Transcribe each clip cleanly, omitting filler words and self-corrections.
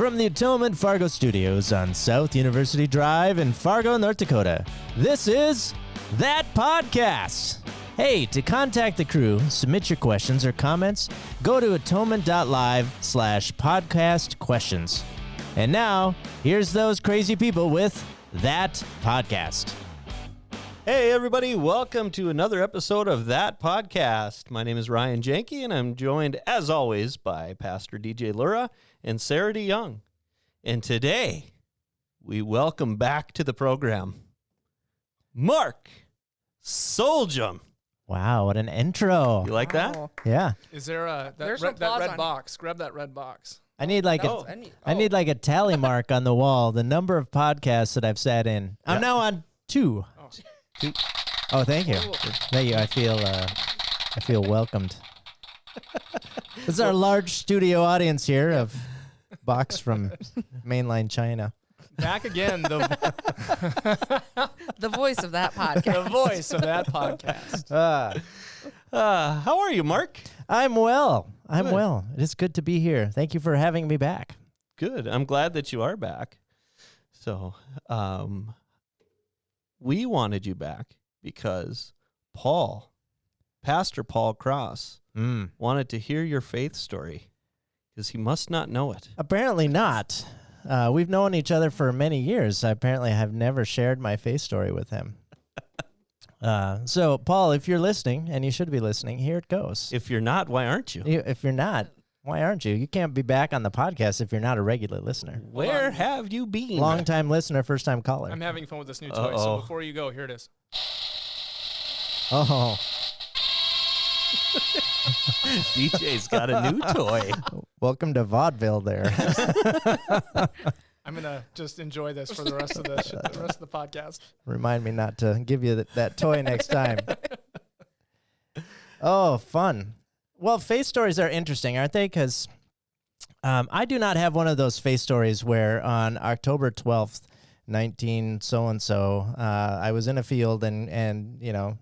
From the Atonement Fargo studios on South University Drive in Fargo, North Dakota, this is That Podcast. Hey, to contact the crew, submit your questions or comments, go to atonement.live/podcastquestions. And now, here's those crazy people with That Podcast. Hey, everybody. Welcome to another episode of That Podcast. My name is Ryan Janke, and I'm joined, as always, by Pastor DJ Lura and Sarah DeYoung. And today, we welcome back to the program, Mark Solhjem. Wow, what an intro. You like that? Yeah. Is there that red box? Grab that red box. I need like I need like a tally mark on the wall, the number of podcasts that I've sat in. I'm now on 2. Oh, thank you. Thank you. I feel welcomed. This is our large studio audience here of Box from mainline China. Back again, the voice of that podcast. The voice of that podcast. How are you, Mark? I'm well. Well. It is good to be here. Thank you for having me back. Good. I'm glad that you are back. So, we wanted you back because Pastor Paul Cross, wanted to hear your faith story because he must not know it. Apparently not. We've known each other for many years. I apparently have never shared my faith story with him. So, Paul, if you're listening, and you should be listening, here it goes. If you're not, why aren't you? If you're not, why aren't you? You can't be back on the podcast if you're not a regular listener. Where have you been? Long-time listener, first-time caller. I'm having fun with this new toy, so before you go, here it is. Oh. DJ's got a new toy. Welcome to vaudeville there. I'm going to just enjoy this for the rest of the podcast. Remind me not to give you that toy next time. Oh, fun. Well, faith stories are interesting, aren't they? Because I do not have one of those faith stories where on October 12th, 19 so-and-so, I was in a field and you know,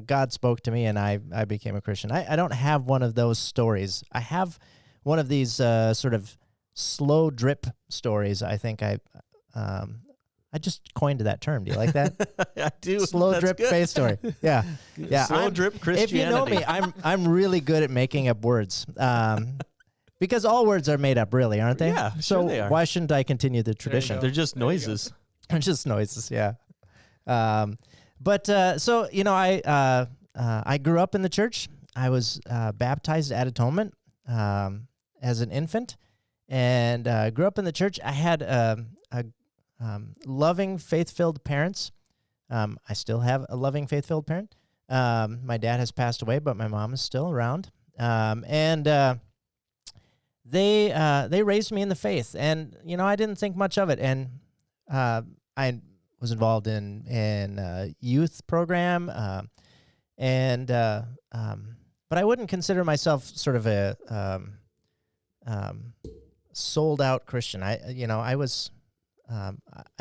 God spoke to me and I became a Christian. I don't have one of those stories. I have one of these sort of slow drip stories. I think I just coined that term. Do you like that? I do. Slow That's drip good. faith story. Yeah. Yeah. Slow drip Christianity. If you know me, I'm really good at making up words. Because all words are made up, really, aren't they? Yeah, so sure they are. why shouldn't I continue the tradition? They're just noises. They're just noises, yeah. So, you know, I grew up in the church. I was baptized at Atonement as an infant, and grew up in the church. I had loving, faith-filled parents. I still have a loving, faith-filled parent. My dad has passed away, but my mom is still around. They raised me in the faith, and you know, I didn't think much of it. And I was involved in youth program, but I wouldn't consider myself sort of a sold out Christian. I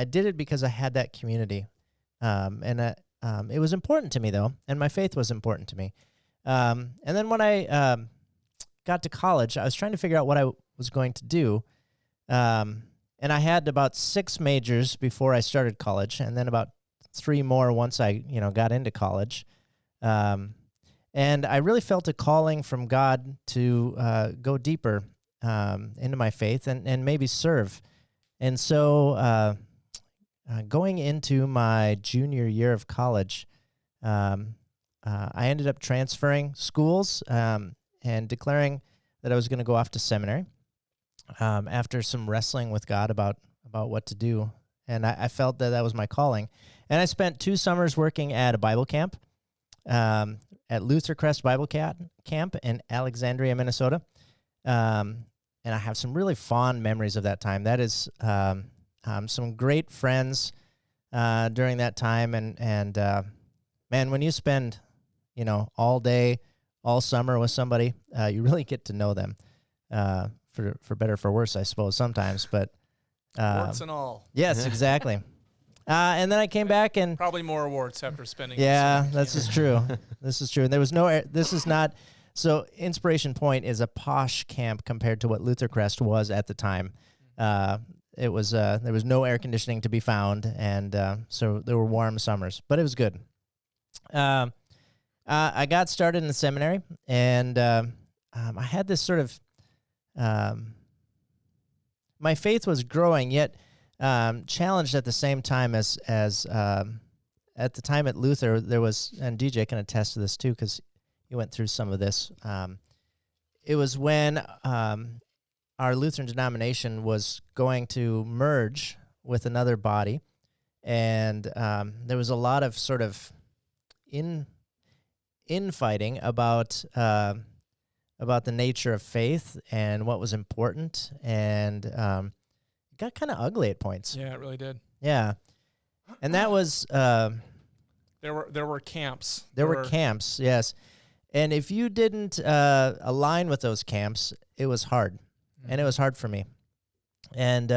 did it because I had that community, and it was important to me though, and my faith was important to me. And then when I got to college, I was trying to figure out what I was going to do. And I had about 6 majors before I started college, and then about 3 more once I, got into college. And I really felt a calling from God to go deeper into my faith and maybe serve. And so going into my junior year of college, I ended up transferring schools and declaring that I was going to go off to seminary. After some wrestling with God about what to do. And I felt that was my calling. And I spent 2 summers working at a Bible camp, at Lutheran Bible Camp in Alexandria, Minnesota. And I have some really fond memories of that time. That is some great friends during that time. And man, when you spend, all day, all summer with somebody, you really get to know them. For better or for worse, I suppose, sometimes. But warts and all. Yes, exactly. And then I came back and probably more warts after spending. Yeah, this is true. This is true. And there was no. This is not. So Inspiration Point is a posh camp compared to what Luther Crest was at the time. It was there was no air conditioning to be found, and so there were warm summers, but it was good. I got started in the seminary, and I had this sort of my faith was growing, yet challenged at the same time as at the time at Luther there was, and DJ can attest to this too because he went through some of this. It was when our Lutheran denomination was going to merge with another body, and there was a lot of sort of infighting about the nature of faith and what was important, and it got kind of ugly at points. Yeah, it really did. Yeah, and that was There were camps. there were camps, yes, and if you didn't align with those camps, it was hard. And it was hard for me. And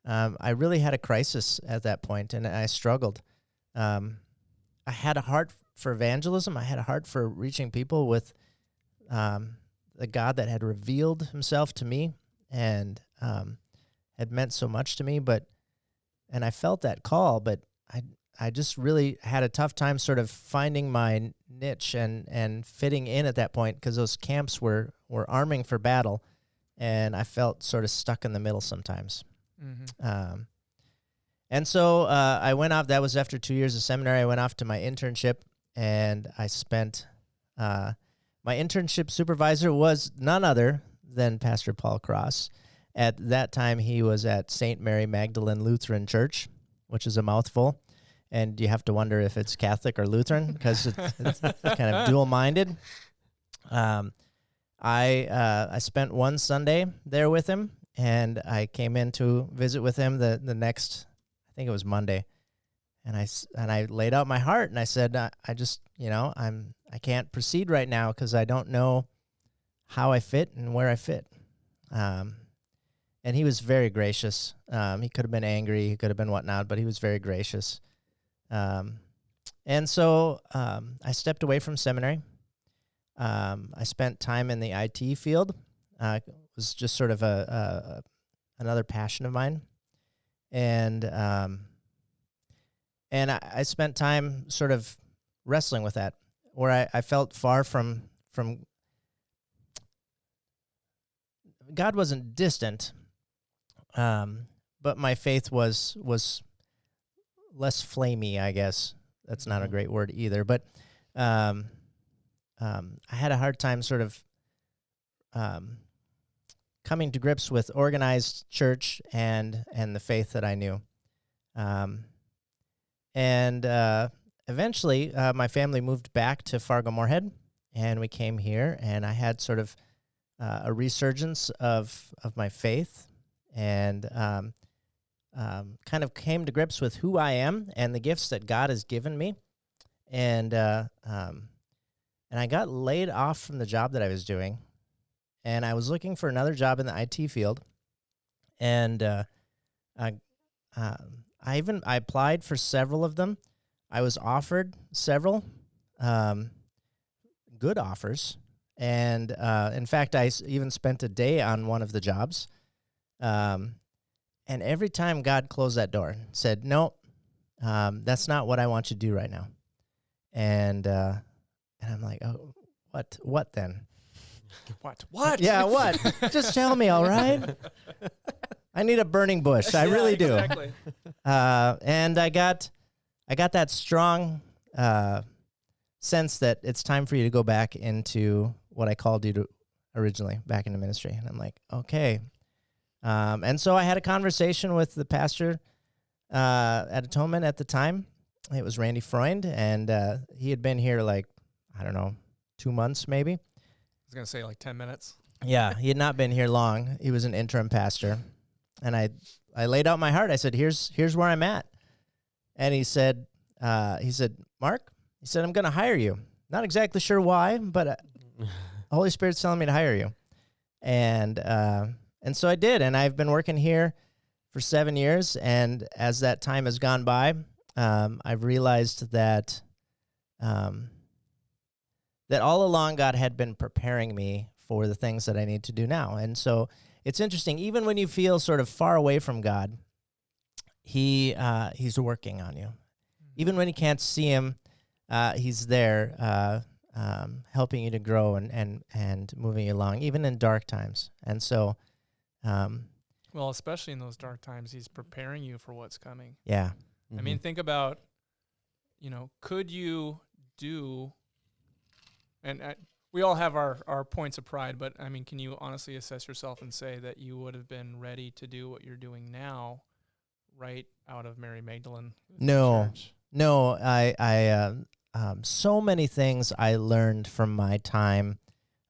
I really had a crisis at that point, and I struggled. I had a heart for evangelism. I had a heart for reaching people with the God that had revealed himself to me and had meant so much to me. And I felt that call, but I just really had a tough time sort of finding my niche and fitting in at that point because those camps were arming for battle. And I felt sort of stuck in the middle sometimes. Mm-hmm. And so I went off. That was after 2 years of seminary. I went off to my internship, and I spent my internship supervisor was none other than Pastor Paul Cross. At that time, he was at St. Mary Magdalene Lutheran Church, which is a mouthful. And you have to wonder if it's Catholic or Lutheran because it's kind of dual-minded. I spent one Sunday there with him, and I came in to visit with him the next, I think it was Monday, and I laid out my heart, and I said, I just, I can't proceed right now because I don't know how I fit and where I fit. And he was very gracious. He could have been angry, he could have been whatnot, but he was very gracious. And so I stepped away from seminary. I spent time in the IT field. It was just sort of another passion of mine, and I spent time sort of wrestling with that, where I felt far from God wasn't distant, but my faith was less flamey, I guess. That's not a great word either, but I had a hard time sort of coming to grips with organized church and the faith that I knew. Eventually, my family moved back to Fargo Moorhead, and we came here, and I had sort of a resurgence of my faith, and kind of came to grips with who I am and the gifts that God has given me, and I got laid off from the job that I was doing, and I was looking for another job in the IT field, and I applied for several of them. I was offered several good offers, and in fact, I even spent a day on one of the jobs, and every time God closed that door, said, "No, that's not what I want you to do right now," and I'm like, "Oh, what then?" What? Yeah, what? Just tell me, all right? I need a burning bush. I really do. Exactly. And I got that strong sense that it's time for you to go back into what I called you to originally, back into ministry. And I'm like, okay. And so I had a conversation with the pastor at Atonement at the time. It was Randy Freund, and he had been here 2 months maybe. I was going to say 10 minutes. Yeah, he had not been here long. He was an interim pastor. And I laid out my heart. I said, here's where I'm at. And he said, Mark, he said, I'm going to hire you. Not exactly sure why, but the Holy Spirit's telling me to hire you. And so I did. And I've been working here for 7 years. And as that time has gone by, I've realized that that all along God had been preparing me for the things that I need to do now. And so it's interesting. Even when you feel sort of far away from God, He's working on you. Even when you can't see Him, He's there, helping you to grow and moving you along, even in dark times. And so, Well, especially in those dark times, He's preparing you for what's coming. yeah. I mean, think about, could you do, and we all have our points of pride, but I mean, can you honestly assess yourself and say that you would have been ready to do what you're doing now right out of Mary Magdalene? No. Church? No, I so many things I learned from my time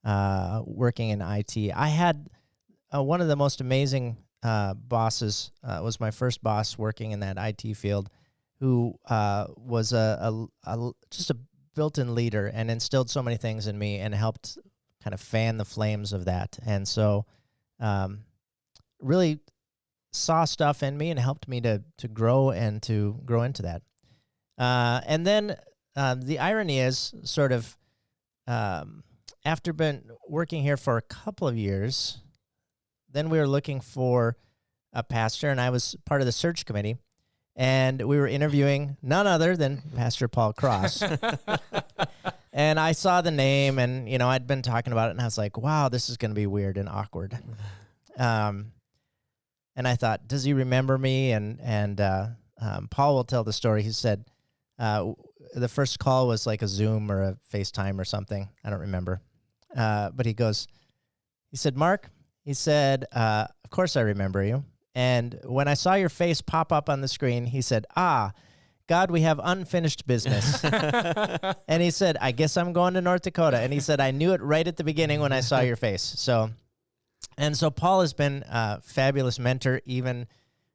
working in IT. I had one of the most amazing bosses, was my first boss working in that IT field, who was just a built-in leader and instilled so many things in me and helped kind of fan the flames of that. And so really saw stuff in me and helped me to grow and to grow into that. And then the irony is sort of after been working here for a couple of years, then we were looking for a pastor, and I was part of the search committee, and we were interviewing none other than Pastor Paul Cross. And I saw the name, and, I'd been talking about it, and I was like, wow, this is going to be weird and awkward. And I thought, does he remember me? And Paul will tell the story. He said the first call was like a Zoom or a FaceTime or something. I don't remember. But he said, Mark, he said, of course I remember you. And when I saw your face pop up on the screen, he said, God, we have unfinished business. And he said, I guess I'm going to North Dakota. And he said, I knew it right at the beginning when I saw your face. So Paul has been a fabulous mentor even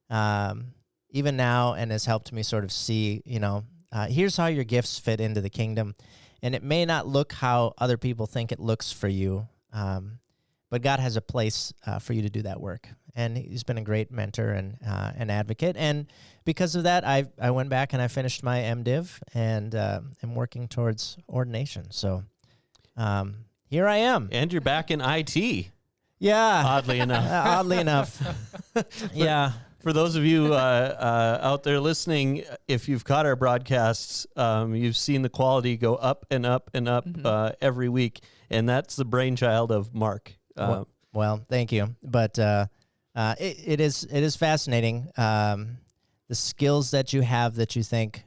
now, and has helped me sort of see, here's how your gifts fit into the kingdom. And it may not look how other people think it looks for you, but God has a place for you to do that work. And he's been a great mentor and an advocate. And because of that, I went back and I finished my MDiv and am working towards ordination. So here I am. And you're back in IT. Yeah. Oddly enough. Oddly enough. Yeah. For those of you out there listening, if you've caught our broadcasts, you've seen the quality go up and up and up every week. And that's the brainchild of Mark. Well, thank you. But it is fascinating, the skills that you have that you think,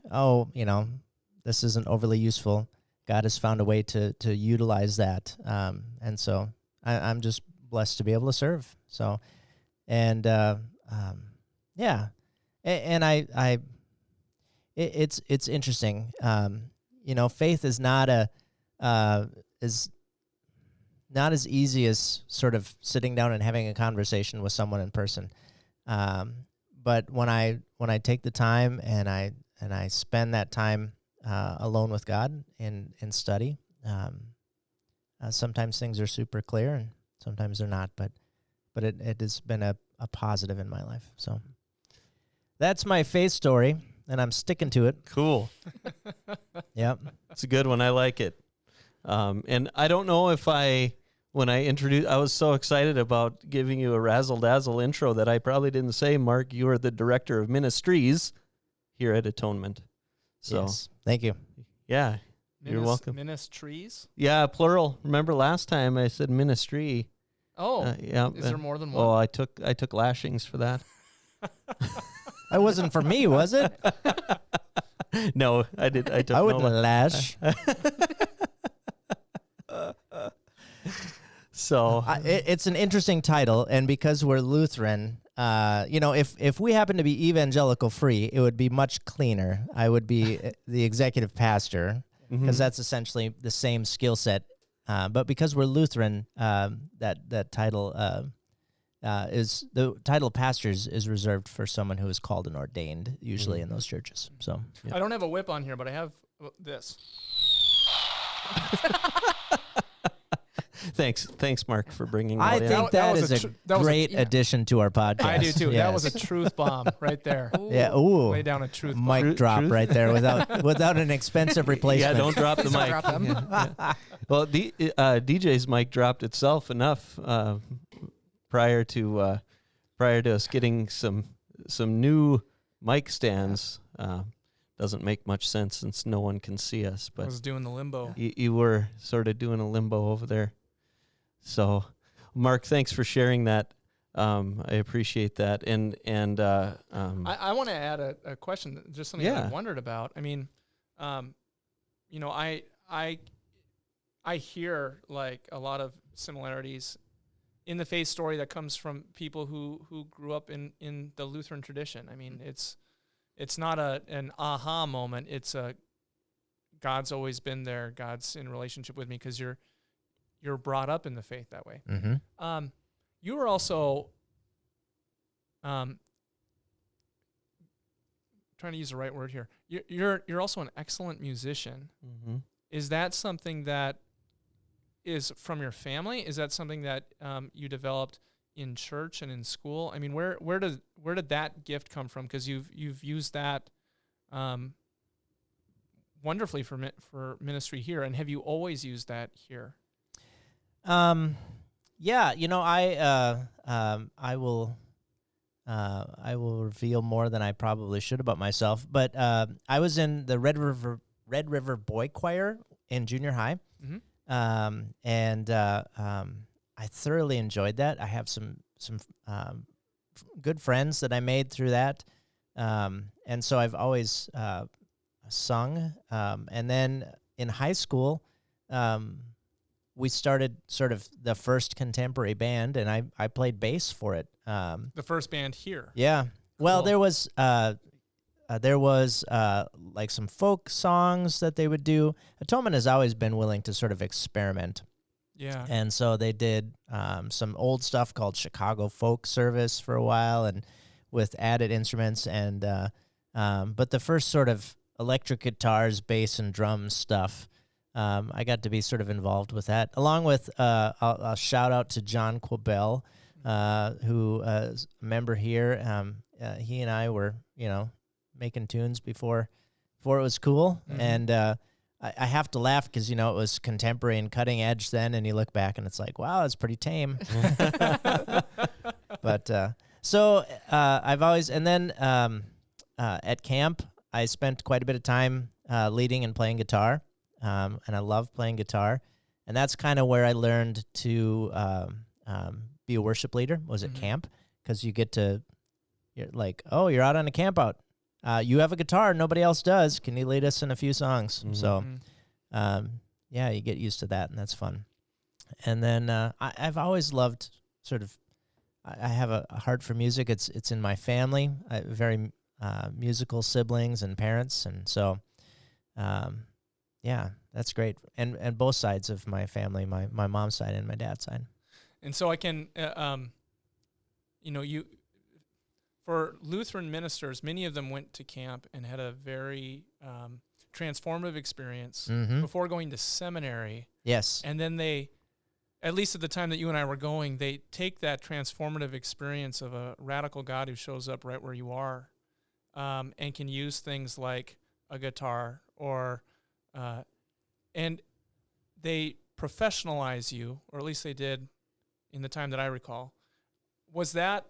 this isn't overly useful. God has found a way to utilize that. And so I'm just blessed to be able to serve. So, and yeah. And it's interesting. Faith is not not as easy as sort of sitting down and having a conversation with someone in person. But when I take the time and I spend that time alone with God in study, sometimes things are super clear and sometimes they're not, but it has been a positive in my life. So that's my faith story, and I'm sticking to it. Cool. Yep. It's a good one. I like it. And I don't know if when I introduced, I was so excited about giving you a razzle-dazzle intro that I probably didn't say, Mark, you are the director of Ministries here at Atonement. So yes. Thank you. Yeah, you're welcome. Ministries? Yeah, plural. Remember last time I said ministry. Oh, yeah. Is there more than one? Oh, I took lashings for that. That wasn't for me, was it? No, I did. I took. I wouldn't lash. So it's an interesting title, and because we're Lutheran, if we happen to be evangelical free, it would be much cleaner. I would be the executive pastor, because that's essentially the same skill set. But because we're Lutheran, that title is the title pastors is reserved for someone who is called and ordained, usually in those churches. So yeah. I don't have a whip on here, but I have this. Thanks, Mark, for bringing that I in. think that is a great addition to our podcast. I do too. Yes. That was a truth bomb right there. Ooh. Yeah. Ooh. Lay down a truth mic bomb. drop right there without an expensive replacement. Yeah, don't drop the mic. Drop them. Yeah. Well, DJ's mic dropped itself enough prior to us getting some new mic stands. Doesn't make much sense since no one can see us. But I was doing the limbo. You were sort of doing a limbo over there. So, Mark, thanks for sharing that. I appreciate that. And I want to add a question, just something that I wondered about. I mean, you know, I hear like a lot of similarities in the faith story that comes from people who grew up in the Lutheran tradition. I mean, it's not an aha moment. It's God's always been there. God's in relationship with me because you're brought up in the faith that way. Mm-hmm. You were also trying to use the right word here. You're also an excellent musician. Mm-hmm. Is that something that is from your family? Is that something that you developed in church and in school? I mean, where did that gift come from? Because you've used that wonderfully for ministry here, and have you always used that here? Yeah, you know, I will reveal more than I probably should about myself, but I was in the Red River Boy Choir in junior high. Mm-hmm. And I thoroughly enjoyed that. I have some good friends that I made through that. And so I've always sung. And then in high school, we started sort of the first contemporary band, and I played bass for it. The first band here. Yeah. Well, Cool. there was like some folk songs that they would do. Atonement has always been willing to sort of experiment. Yeah. And so they did some old stuff called Chicago Folk Service for a while, and with added instruments. And but the first sort of electric guitars, bass, and drums stuff, I got to be sort of involved with that, along with a shout out to John Quabell, who is a member here. He and I were, making tunes before it was cool. Mm-hmm. And I have to laugh because, it was contemporary and cutting edge then, and you look back and it's like, wow, it's pretty tame. But so I've always, and then at camp, I spent quite a bit of time leading and playing guitar, and I love playing guitar. And that's kind of where I learned to be a worship leader, was at Mm-hmm. camp, because you get to, you're like, oh, you're out on a camp out. You have a guitar, nobody else does. Can you lead us in a few songs? Mm-hmm. So, yeah, you get used to that, and that's fun. And then I've always loved sort of, I have a heart for music. It's in my family. I have very musical siblings and parents, and so, yeah, that's great. And both sides of my family, my mom's side and my dad's side. And so I can, for Lutheran ministers, many of them went to camp and had a very transformative experience Mm-hmm. before going to seminary. Yes. And then they, at least at the time that you and I were going, they take that transformative experience of a radical God who shows up right where you are, and can use things like a guitar or, and they professionalize you, or at least they did in the time that I recall. Was that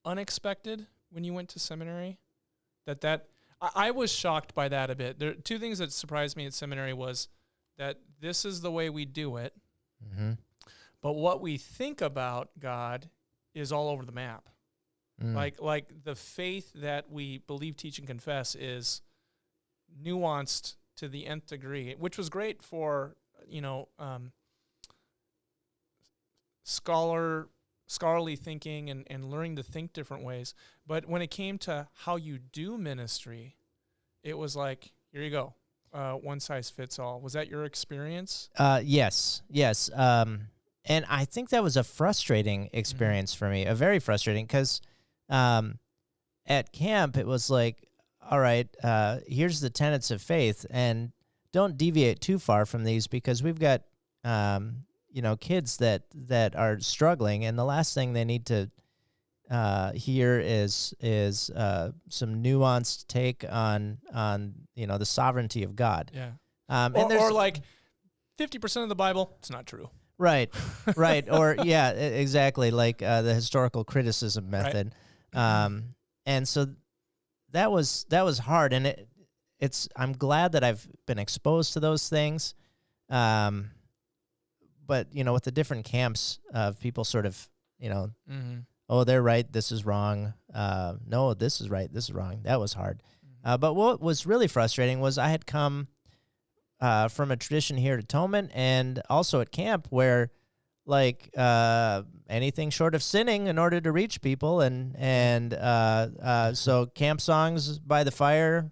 unexpected when you went to seminary? I was shocked by that a bit. There are two things that surprised me at seminary was that this is the way we do it, Mm-hmm. but what we think about God is all over the map. Mm. Like the faith that we believe, teach, and confess is nuanced to the nth degree, which was great for, scholarly thinking and learning to think different ways. But when it came to how you do ministry, it was like, here you go. One size fits all. Was that your experience? Yes. And I think that was a frustrating experience for me, a very frustrating, because at camp it was like, all right, here's the tenets of faith, and don't deviate too far from these, because we've got kids that are struggling, and the last thing they need to hear is some nuanced take on the sovereignty of God. Yeah. And Or like 50% of the Bible, it's not true. Right. Or exactly, like the historical criticism method. And so that was hard, and I'm glad that I've been exposed to those things. But with the different camps of people sort of, oh, they're right, this is wrong. No, this is right, this is wrong. That was hard. But what was really frustrating was I had come from a tradition here at Atonement and also at camp where, like, anything short of sinning in order to reach people, and so camp songs by the fire,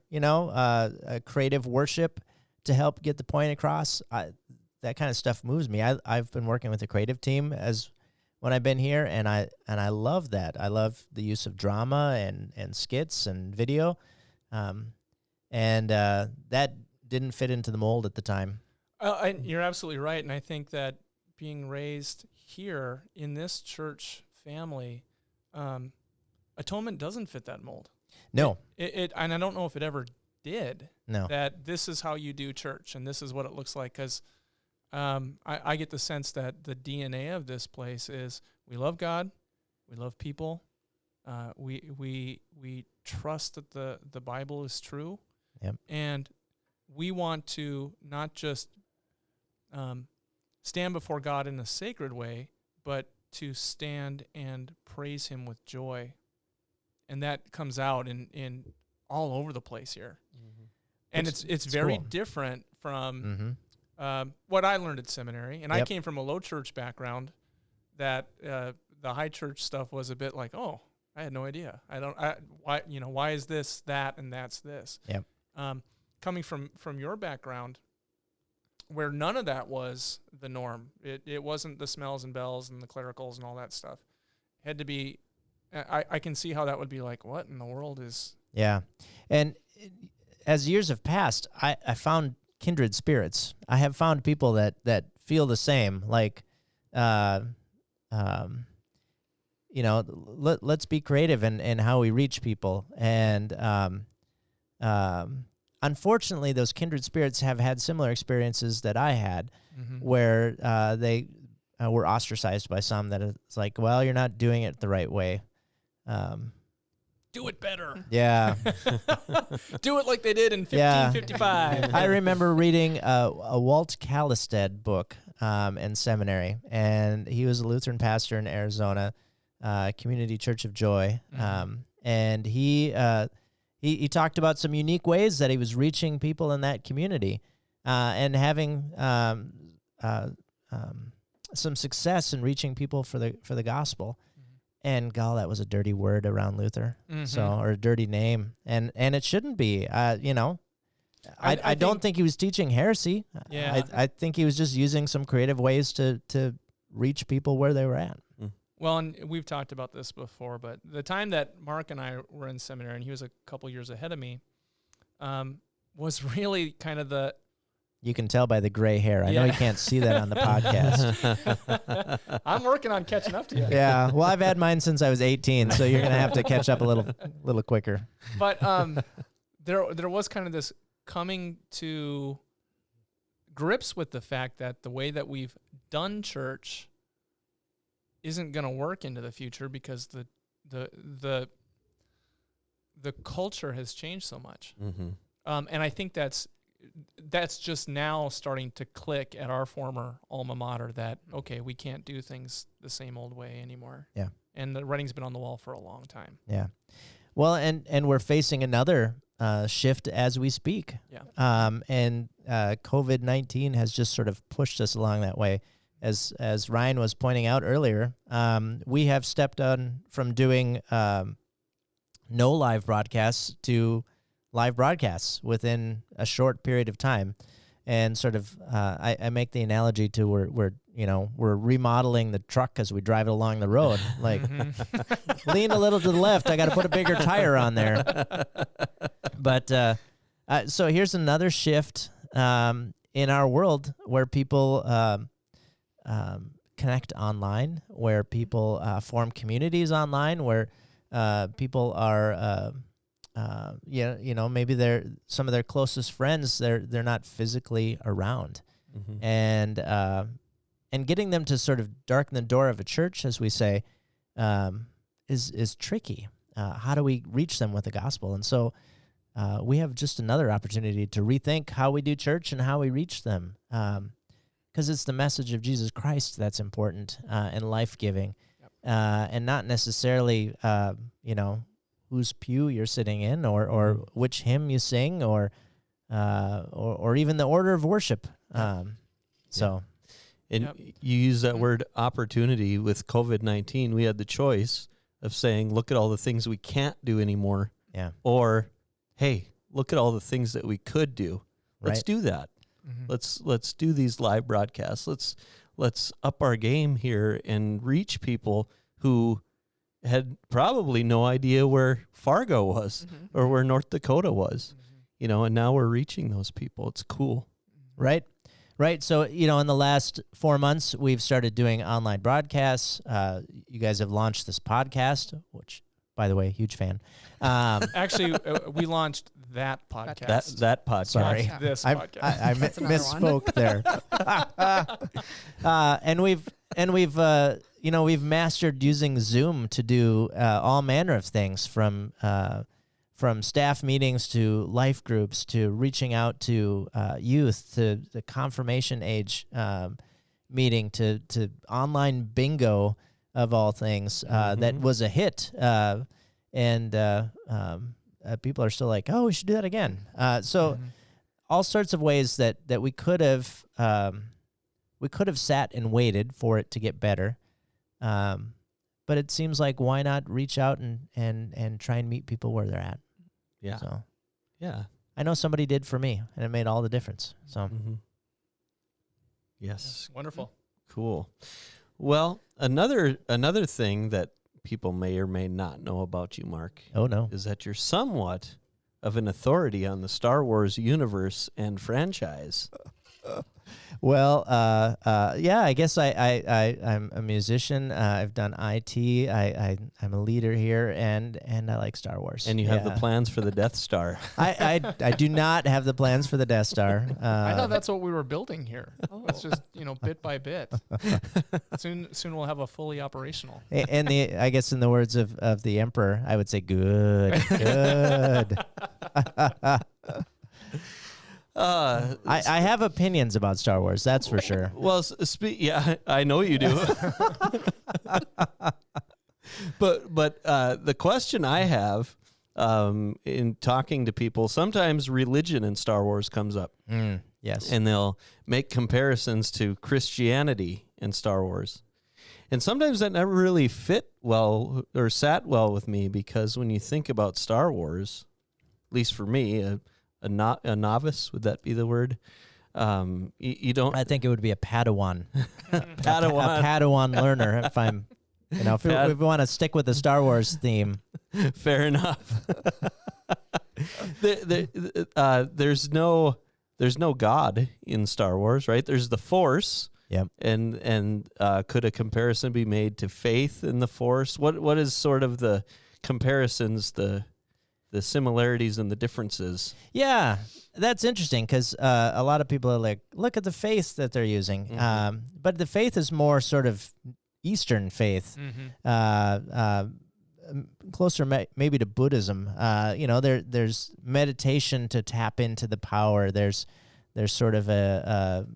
creative worship to help get the point across. That kind of stuff moves me. I've been working with a creative team when I've been here, and I love that. I love the use of drama and skits and video, and that didn't fit into the mold at the time. You're absolutely right, and I think that being raised here in this church family, Atonement doesn't fit that mold. No, it and I don't know if it ever did. No, that this is how you do church, and this is what it looks like. Because I get the sense that the DNA of this place is we love God, we love people, we trust that the Bible is true, and we want to not just stand before God in a sacred way, but to stand and praise Him with joy, and that comes out in all over the place here, and it's very cool. Different from what I learned at seminary, and I came from a low church background. That the high church stuff was a bit like, oh, I had no idea. Why is this that and that's this? Yep. Coming from your background, where none of that was the norm. It wasn't the smells and bells and the clericals and all that stuff. It had to be. I can see how that would be like. What in the world is? Yeah, and as years have passed, I found kindred spirits. I have found people that feel the same. Like, let's be creative in how we reach people. And unfortunately, those kindred spirits have had similar experiences that I had, where they were ostracized by some. That it's like, well, you're not doing it the right way. Do it better. Yeah. Do it like they did in 1555. I remember reading a Walt Callistad book in seminary, and he was a Lutheran pastor in Arizona, Community Church of Joy, and he talked about some unique ways that he was reaching people in that community, and having some success in reaching people for the gospel. And that was a dirty word around Luther, or a dirty name, and it shouldn't be. I don't think he was teaching heresy. Yeah, I think he was just using some creative ways to reach people where they were at. Well, and we've talked about this before, but the time that Mark and I were in seminary, and he was a couple years ahead of me, was really kind of the. You can tell by the gray hair. I know you can't see that on the podcast. I'm working on catching up to you. Yeah. Well, I've had mine since I was 18, so you're going to have to catch up a little quicker. But there was kind of this coming to grips with the fact that the way that we've done church isn't going to work into the future because the culture has changed so much. And I think that's just now starting to click at our former alma mater that, okay, we can't do things the same old way anymore. Yeah. And the writing's been on the wall for a long time. Yeah. Well, and we're facing another shift as we speak. Yeah. And COVID-19 has just sort of pushed us along that way. As Ryan was pointing out earlier, we have stepped on from doing no live broadcasts to live broadcasts within a short period of time, and sort of I make the analogy to we're remodeling the truck as we drive it along the road. Like, lean a little to the left. I got to put a bigger tire on there. But so here's another shift in our world where people connect online, where people form communities online, where people are. Maybe some of their closest friends, they're not physically around, and getting them to sort of darken the door of a church, as we say, is tricky. How do we reach them with the gospel? And so we have just another opportunity to rethink how we do church and how we reach them, because it's the message of Jesus Christ that's important and life-giving, and not necessarily, whose pew you're sitting in or which hymn you sing or even the order of worship. So. And you use that word opportunity with COVID-19. We had the choice of saying, look at all the things we can't do anymore. Yeah. Or, hey, look at all the things that we could do. Let's do that. Mm-hmm. Let's do these live broadcasts. Let's up our game here and reach people who had probably no idea where Fargo was or where North Dakota was. And now we're reaching those people. It's cool. Right. Right. So, in the last 4 months, we've started doing online broadcasts. You guys have launched this podcast, which, by the way, huge fan. Actually, we launched that podcast. That podcast. Sorry. Not this podcast. I misspoke there. And we've mastered using Zoom to do all manner of things, from staff meetings to life groups to reaching out to youth to the confirmation age meeting to online bingo of all things. That was a hit, and people are still like, oh, we should do that again. So all sorts of ways that we could have sat and waited for it to get better. But it seems like, why not reach out and try and meet people where they're at? Yeah. So, yeah. I know somebody did for me, and it made all the difference. So, yes. Wonderful. Cool. Well, another thing that people may or may not know about you, Mark, is that you're somewhat of an authority on the Star Wars universe and franchise. Well, yeah, I guess I'm a musician. I've done IT. I'm a leader here, and I like Star Wars. And you have the plans for the Death Star. I do not have the plans for the Death Star. I thought that's what we were building here. It's just bit by bit. Soon we'll have a fully operational. And I guess in the words of the Emperor, I would say good. I have opinions about Star Wars, that's for sure. Well, yeah, I know you do. But the question I have in talking to people, sometimes religion in Star Wars comes up. Yes. And they'll make comparisons to Christianity in Star Wars. And sometimes that never really fit well or sat well with me, because when you think about Star Wars, at least for me, a novice, would that be the word? You don't. I think it would be a Padawan. Padawan. A Padawan learner. If I'm, if we want to stick with the Star Wars theme. Fair enough. There's no God in Star Wars, right? There's the Force. Yep. And could a comparison be made to faith in the Force? What is sort of the comparisons, the similarities and the differences? Yeah, that's interesting, because a lot of people are like, look at the faith that they're using. But the faith is more sort of Eastern faith, closer maybe to Buddhism. There's meditation to tap into the power. There's sort of a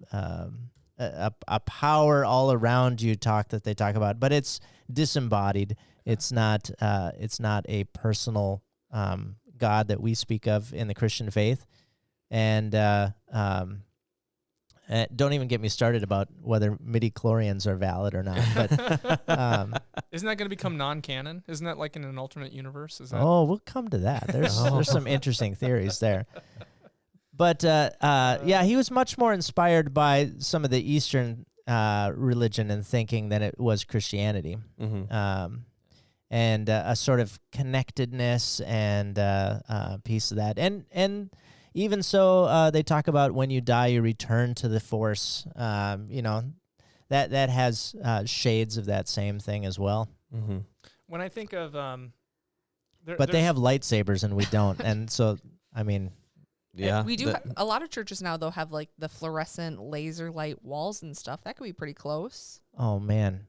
power all around you that they talk about, but it's disembodied. It's not a personal God that we speak of in the Christian faith. And don't even get me started about whether midi-chlorians are valid or not. But isn't that going to become non-canon? Isn't that like in an alternate universe? we'll come to that. There's some interesting theories there. But yeah, he was much more inspired by some of the Eastern religion and thinking than it was Christianity. And a sort of connectedness and piece of that. And even so, they talk about when you die, you return to the Force. That has shades of that same thing as well. When I think of... but they have lightsabers and we don't. And so, I mean... Yeah. We do. A lot of churches now, though, have like the fluorescent laser light walls and stuff. That could be pretty close. Oh man,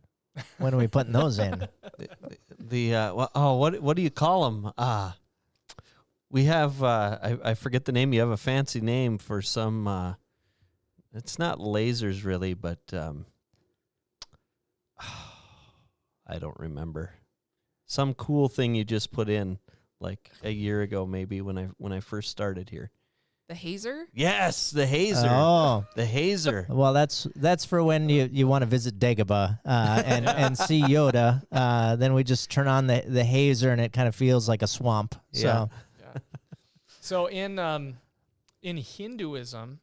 when are we putting those in? What do you call them? We have I forget the name. You have a fancy name for some. It's not lasers really, but I don't remember. Some cool thing you just put in like a year ago, maybe when I first started here. The hazer? Yes, the hazer. Oh, the hazer. well, that's for when you want to visit Dagobah and see Yoda. Then we just turn on the hazer, and it kind of feels like a swamp. So Yeah. So in Hinduism,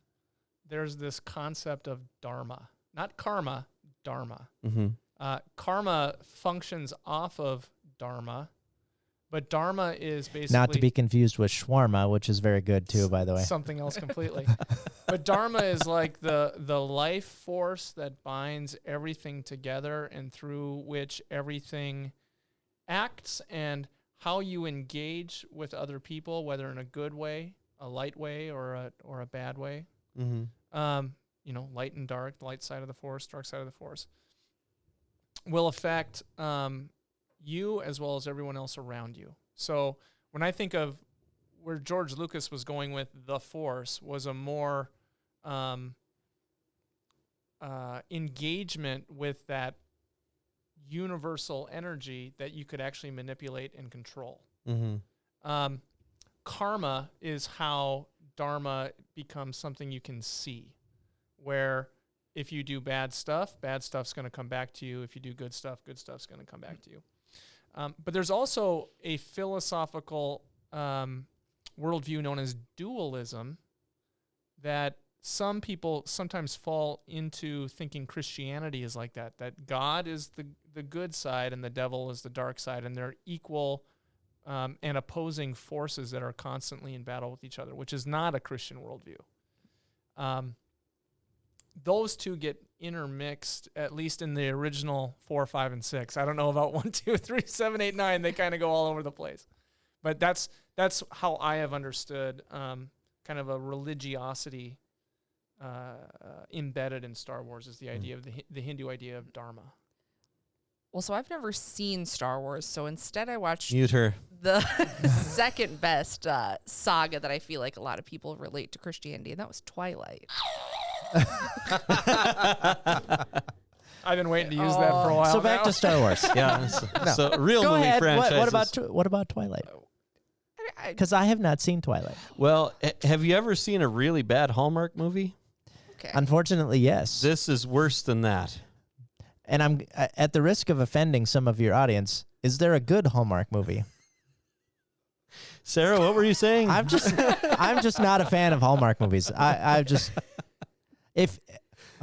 there's this concept of dharma, not karma, dharma. Mm-hmm. Karma functions off of dharma, but dharma is basically not to be confused with shawarma, which is very good too, by the way. something else completely. But dharma is like the life force that binds everything together and through which everything acts, and how you engage with other people, whether in a good way, a light way, or a bad way. Mm-hmm. Light and dark, the light side of the force, dark side of the force, will affect you as well as everyone else around you. So when I think of where George Lucas was going with the force, was a more engagement with that universal energy that you could actually manipulate and control. Mm-hmm. Karma is how dharma becomes something you can see, where if you do bad stuff's going to come back to you. If you do good stuff's going to come back to you. But there's also a philosophical worldview known as dualism that some people sometimes fall into thinking Christianity is like that God is the good side and the devil is the dark side, and they're equal and opposing forces that are constantly in battle with each other, which is not a Christian worldview. Those two get intermixed, at least in the original 4, 5, and 6. I don't know about 1, 2, 3, 7, 8, 9. They kind of go all over the place. But that's how I have understood kind of a religiosity embedded in Star Wars, is the idea of the Hindu idea of dharma. Well, so I've never seen Star Wars, so instead I watched Mute her. the second best saga that I feel like a lot of people relate to Christianity, and that was Twilight. I've been waiting to use that for a while. So back now. to Star Wars. Yeah. So real Go movie ahead. franchises. What about Twilight? Because I have not seen Twilight. Well, have you ever seen a really bad Hallmark movie? Okay. Unfortunately, yes. This is worse than that. And I'm at the risk of offending some of your audience. Is there a good Hallmark movie? Sarah, what were you saying? I'm just not a fan of Hallmark movies. All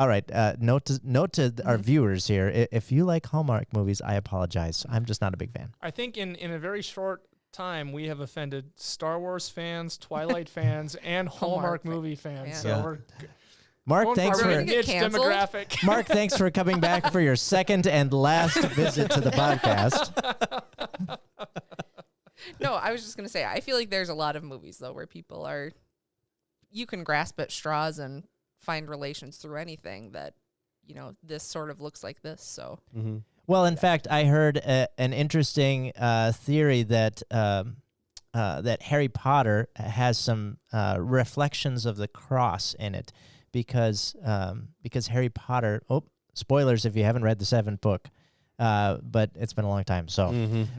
right. Note to our viewers here. If you like Hallmark movies, I apologize. I'm just not a big fan. I think in a very short time, we have offended Star Wars fans, Twilight fans, and Hallmark movie fans. fans. So Yeah. we're Mark, thanks Are we for gonna get niche canceled? demographic. Mark, thanks for coming back for your second and last visit to the podcast. No, I was just going to say, I feel like there's a lot of movies, though, where you can grasp at straws and find relations through anything that, this sort of looks like this, so. Mm-hmm. Well, in fact, I heard an interesting theory that that Harry Potter has some reflections of the cross in it, because Harry Potter. Oh, spoilers if you haven't read the 7th book, but it's been a long time. So,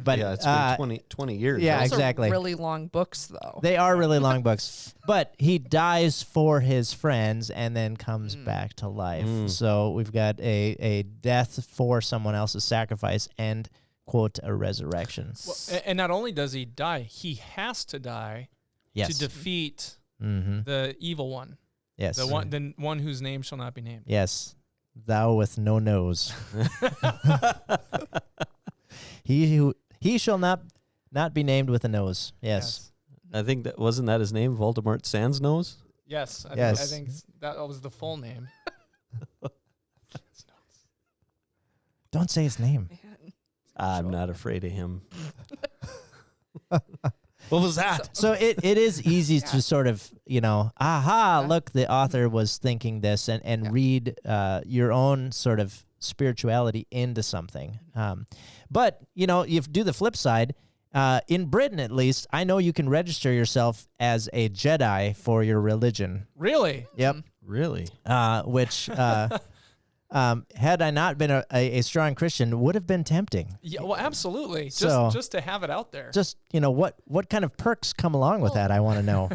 but yeah, it's been 20 years. yeah, Those exactly. are really long books, though. They are really long books, but he dies for his friends and then comes back to life. So we've got a death for someone else's sacrifice and, quote, a resurrection. Well, and not only does he die, he has to die Yes. to defeat Mm-hmm. the evil one, Yes. the one whose name shall not be named. Yes. Thou with no nose. He shall not be named with a nose. Yes. I think wasn't that his name, Voldemort Sans Nose? Yes. I Yes. think that was the full name. Don't say his name. Man. I'm not afraid of him. What was that? So it is easy to sort of, look, the author was thinking this, and read your own sort of spirituality into something. But, you do the flip side. In Britain, at least, I know you can register yourself as a Jedi for your religion. Really? Yep. Really? Which, had I not been a strong Christian, would have been tempting. Yeah, well, absolutely. So, just to have it out there. Just, what kind of perks come along with that, I want to know.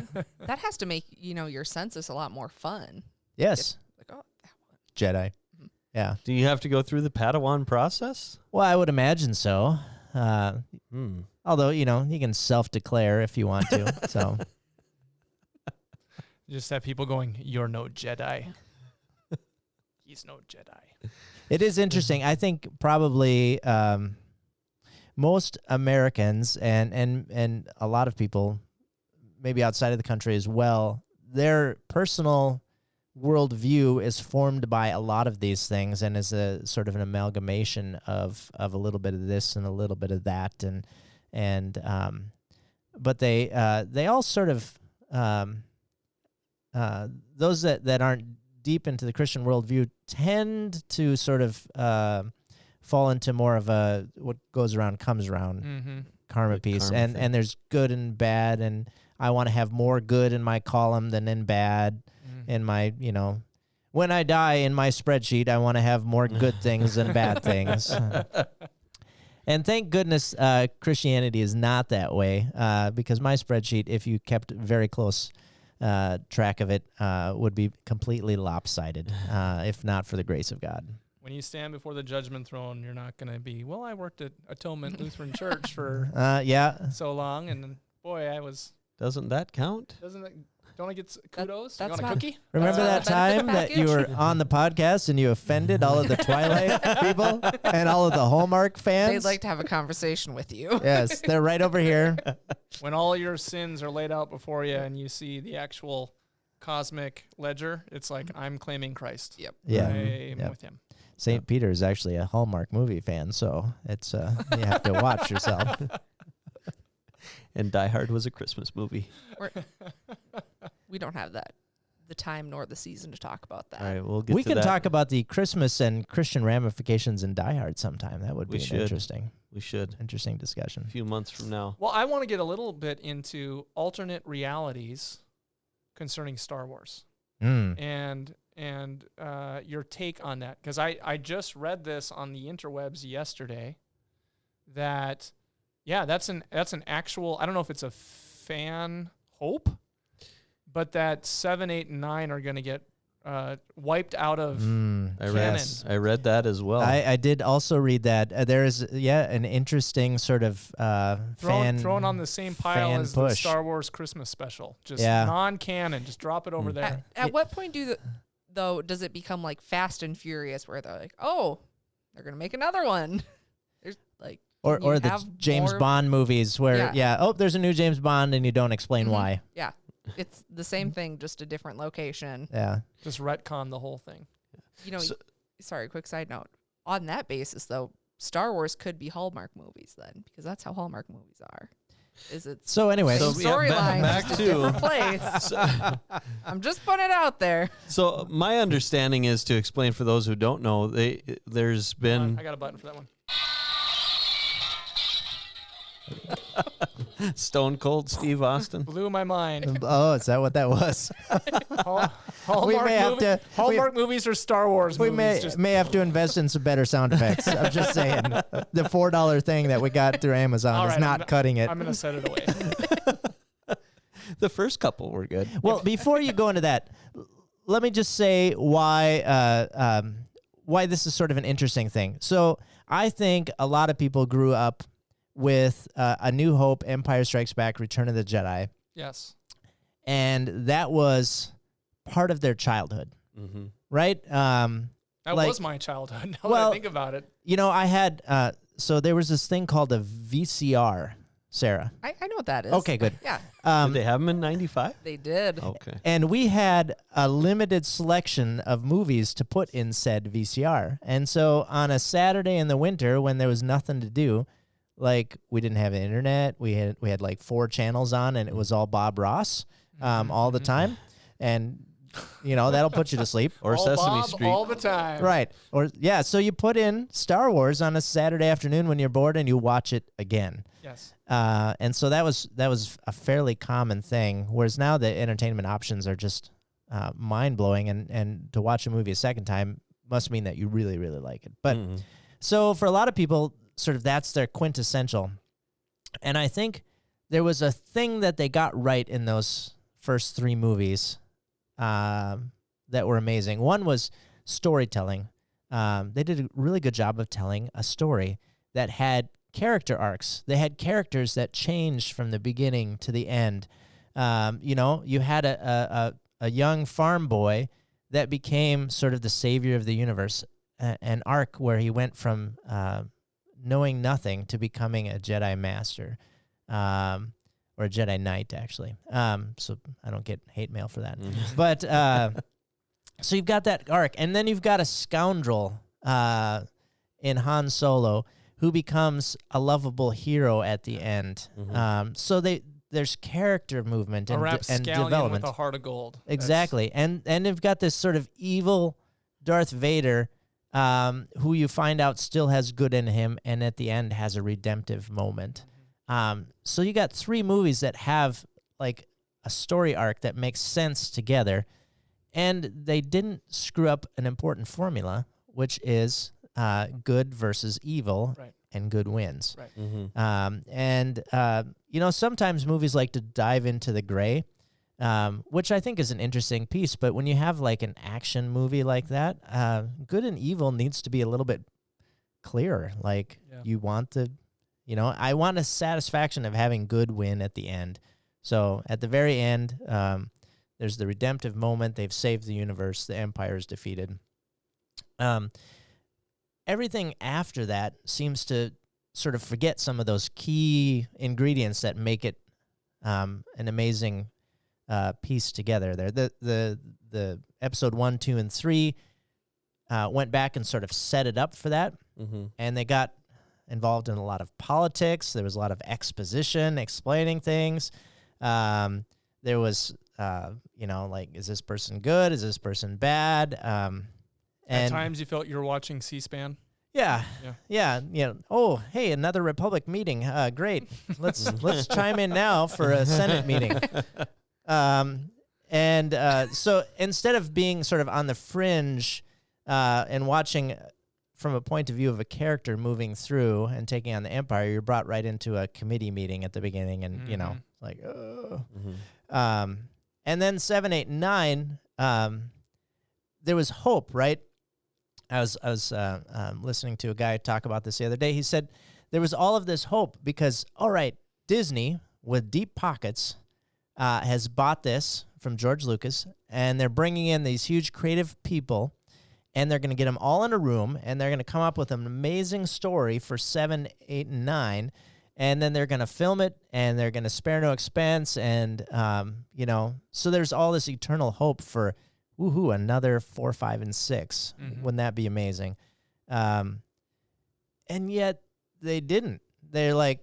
That has to make, your census a lot more fun. Yes. Like, oh, that one. Jedi. Mhm. Yeah. Do you have to go through the Padawan process? Well, I would imagine so. Although, you can self-declare if you want to. So You just have people going, "You're no Jedi." He's no Jedi. it is interesting. I think probably most Americans and a lot of people, maybe outside of the country as well, their personal worldview is formed by a lot of these things and is a sort of an amalgamation of a little bit of this and a little bit of that, but they all sort of those that aren't deep into the Christian worldview tend to sort of fall into more of a what goes around comes around karma piece, and there's good and bad, and I want to have more good in my column than in bad. In my, when I die in my spreadsheet, I want to have more good things than bad things. And thank goodness Christianity is not that way, because my spreadsheet, if you kept very close track of it, would be completely lopsided, if not for the grace of God. When you stand before the judgment throne, you're not going to be, well, I worked at Atonement Lutheran Church for so long, and boy, I was... Doesn't that count? Don't I get kudos? That's you want a cookie? Remember that time that you were on the podcast and you offended all of the Twilight people and all of the Hallmark fans? They'd like to have a conversation with you. Yes, they're right over here. When all your sins are laid out before you and you see the actual cosmic ledger, it's like, I'm claiming Christ. Yep. Yeah. I'm with him. St. Peter is actually a Hallmark movie fan, so it's you have to watch yourself. And Die Hard was a Christmas movie. We don't have the time nor the season to talk about that. All right, we'll get to We can that. talk about the Christmas and Christian ramifications in Die Hard sometime. That would be an interesting discussion. A few months from now. Well, I want to get a little bit into alternate realities concerning Star Wars and your take on that. Because I just read this on the interwebs yesterday that... Yeah, that's an actual, I don't know if it's a fan hope, but that 7, 8, and 9 are going to get wiped out of canon. I read that as well. I did also read that. There is, an interesting sort of thrown on the same pile as push. the Star Wars Christmas special. Just non-canon. Just drop it over there. At what point does it become like Fast and Furious where they're like, oh, they're going to make another one? There's like... Or the James Bond movies where, there's a new James Bond and you don't explain why. Yeah. It's the same thing, just a different location. Yeah. Just retcon the whole thing. Sorry, quick side note. On that basis, though, Star Wars could be Hallmark movies then, because that's how Hallmark movies are. So anyway, storyline, back just to a different place. I'm just putting it out there. So my understanding is, to explain for those who don't know, there's been... I got a button for that one. Stone Cold Steve Austin. Blew my mind. Oh, is that what that was? Hallmark movies or Star Wars movies. We may have to invest in some better sound effects. I'm just saying. The $4 thing that we got through Amazon is not cutting it. I'm going to set it away. The first couple were good. Well, before you go into that, let me just say why this is sort of an interesting thing. So I think a lot of people grew up with A New Hope, Empire Strikes Back, Return of the Jedi. Yes. And that was part of their childhood, right? That was my childhood, now that I think about it. I had, so there was this thing called a VCR, Sarah. I know what that is. Okay, good. Yeah. Did they have them in 95? They did. Okay. And we had a limited selection of movies to put in said VCR. And so on a Saturday in the winter when there was nothing to do, like we didn't have internet, we had like 4 channels on and it was all Bob Ross. all the time, and that'll put you to sleep. Or All Sesame Bob Street. all the time. Right. Or so you put in Star Wars on a Saturday afternoon when you're bored and you watch it again. Yes. And so that was a fairly common thing, whereas now the entertainment options are just mind-blowing, and to watch a movie a second time must mean that you really, really like it. But so for a lot of people, sort of that's their quintessential. And I think there was a thing that they got right in those first 3 movies that were amazing. One was storytelling. They did a really good job of telling a story that had character arcs. They had characters that changed from the beginning to the end. You had a young farm boy that became sort of the savior of the universe, an arc where he went from knowing nothing to becoming a Jedi master, or a Jedi Knight, actually. So I don't get hate mail for that. But so you've got that arc, and then you've got a scoundrel in Han Solo who becomes a lovable hero at the end. So there's character movement and development. With a heart of gold. Exactly. And you've got this sort of evil Darth Vader who you find out still has good in him, and at the end has a redemptive moment. So you got 3 movies that have like a story arc that makes sense together, and they didn't screw up an important formula, which is good versus evil, Right. and good wins. Right. Sometimes movies like to dive into the gray, which I think is an interesting piece. But when you have like an action movie like that, good and evil needs to be a little bit clearer. Like you want I want a satisfaction of having good win at the end. So at the very end, there's the redemptive moment. They've saved the universe. The Empire is defeated. Everything after that seems to sort of forget some of those key ingredients that make it an amazing piece together. There, the episode 1, 2, and 3 went back and sort of set it up for that, and they got involved in a lot of politics. There was a lot of exposition, explaining things. There was, like, is this person good? Is this person bad? At times you felt you were watching C-SPAN. Yeah. Oh, hey, another Republic meeting. Great. Let's chime in now for a Senate meeting. So instead of being sort of on the fringe and watching from a point of view of a character moving through and taking on the Empire, you're brought right into a committee meeting at the beginning, and like, and then 7, 8, and 9, there was hope, right? I was listening to a guy talk about this the other day. He said there was all of this hope because, all right, Disney, with deep pockets, has bought this from George Lucas, and they're bringing in these huge creative people, and they're going to get them all in a room, and they're going to come up with an amazing story for 7, 8, and 9, and then they're going to film it, and they're going to spare no expense, and, so there's all this eternal hope for another 4, 5, and 6. Wouldn't that be amazing? And yet they didn't. The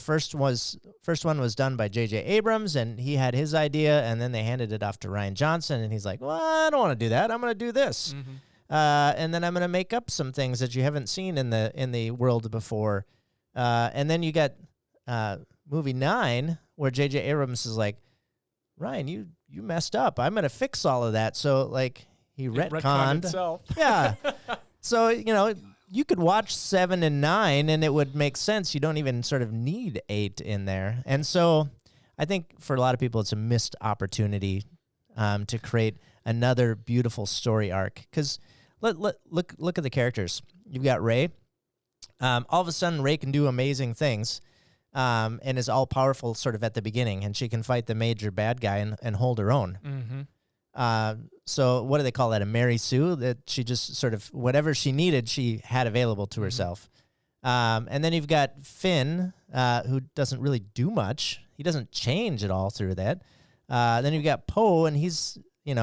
first one was done by J.J. Abrams, and he had his idea, and then they handed it off to Rian Johnson, and he's like, well, I don't want to do that. I'm going to do this. And then I'm going to make up some things that you haven't seen in the world before. And then you got movie 9, where J.J. Abrams is like, Ryan, you messed up. I'm going to fix all of that. So, like, he retconned. Itself. Yeah. So, you could watch 7 and 9, and it would make sense. You don't even sort of need 8 in there. And so I think for a lot of people, it's a missed opportunity to create another beautiful story arc. Because look at the characters. You've got Rey. All of a sudden, Rey can do amazing things. And is all-powerful sort of at the beginning, and she can fight the major bad guy and hold her own. So what do they call that, a Mary Sue? That she just sort of, whatever she needed, she had available to herself. And then you've got Finn, who doesn't really do much. He doesn't change at all through that. Then you've got Poe, and he's, you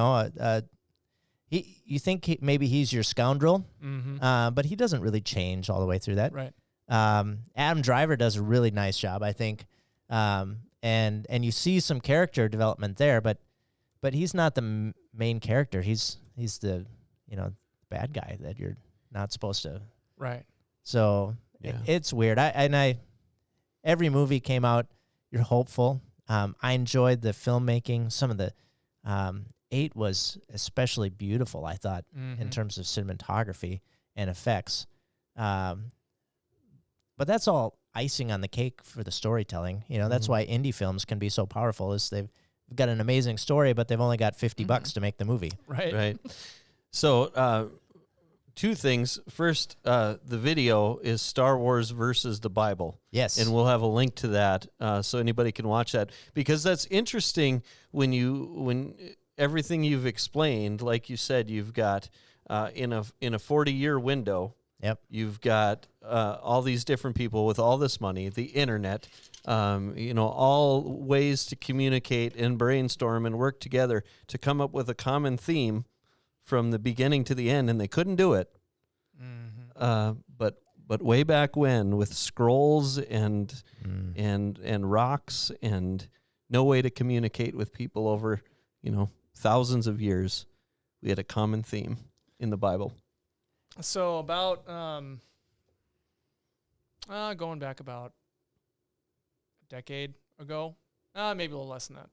think maybe he's your scoundrel, but he doesn't really change all the way through that. Right. Adam Driver does a really nice job, I think. and you see some character development there, but he's not the main character. He's the bad guy that you're not supposed to. Right. So Yeah. it's weird. I every movie came out, you're hopeful. I enjoyed the filmmaking. Some of the 8 was especially beautiful, I thought, in terms of cinematography and effects. But that's all icing on the cake for the storytelling. That's why indie films can be so powerful, is they've got an amazing story, but they've only got $50 to make the movie. Right. So, 2 things. First, the video is Star Wars versus the Bible. Yes. And we'll have a link to that so anybody can watch that, because that's interesting when everything you've explained, like you said, you've got in a 40-year window. Yep. You've got all these different people with all this money, the internet, all ways to communicate and brainstorm and work together to come up with a common theme from the beginning to the end, and they couldn't do it. But way back when, with scrolls and rocks and no way to communicate with people over thousands of years, we had a common theme in the Bible. So about going back about a decade ago, maybe a little less than that,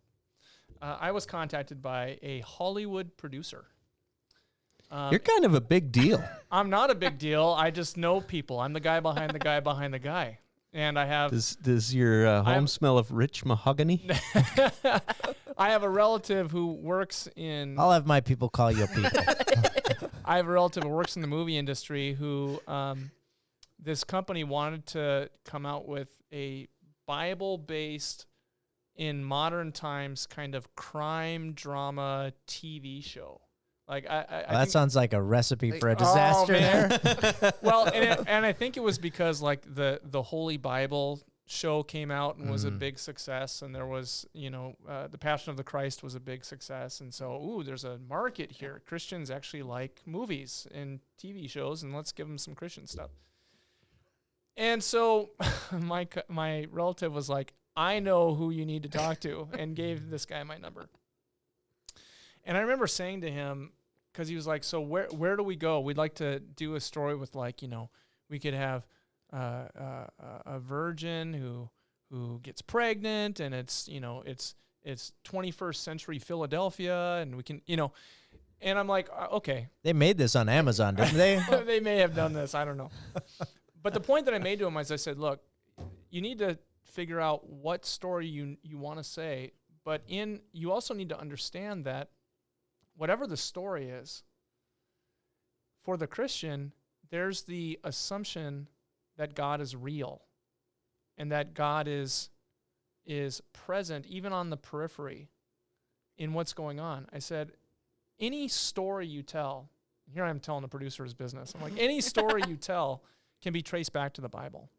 I was contacted by a Hollywood producer. You're kind of a big deal. I'm not a big deal. I just know people. I'm the guy behind the guy behind the guy. And I have... Does your home smell of rich mahogany? I have a relative who works in... I'll have my people call you people. I have a relative who works in the movie industry who this company wanted to come out with a Bible-based, in modern times, kind of crime drama TV show. Like that sounds like a recipe for a disaster there. Well, and I think it was because like the Holy Bible show came out and was a big success, and there was the Passion of the Christ was a big success, and so there's a market here. Christians actually like movies and TV shows, and let's give them some Christian stuff. And so my relative was like, I know who you need to talk to, and gave this guy my number. And I remember saying to him, because he was like, so where do we go? We'd like to do a story with we could have a virgin who gets pregnant, and it's 21st century Philadelphia, and we can and I'm like, okay. They made this on Amazon, didn't they? They may have done this. I don't know. But the point that I made to him is I said, look, you need to figure out what story you want to say, but you also need to understand that whatever the story is, for the Christian, there's the assumption that God is real and that God is present, even on the periphery, in what's going on. I said, any story you tell, here I am telling the producer his business. I'm like, any story you tell can be traced back to the Bible.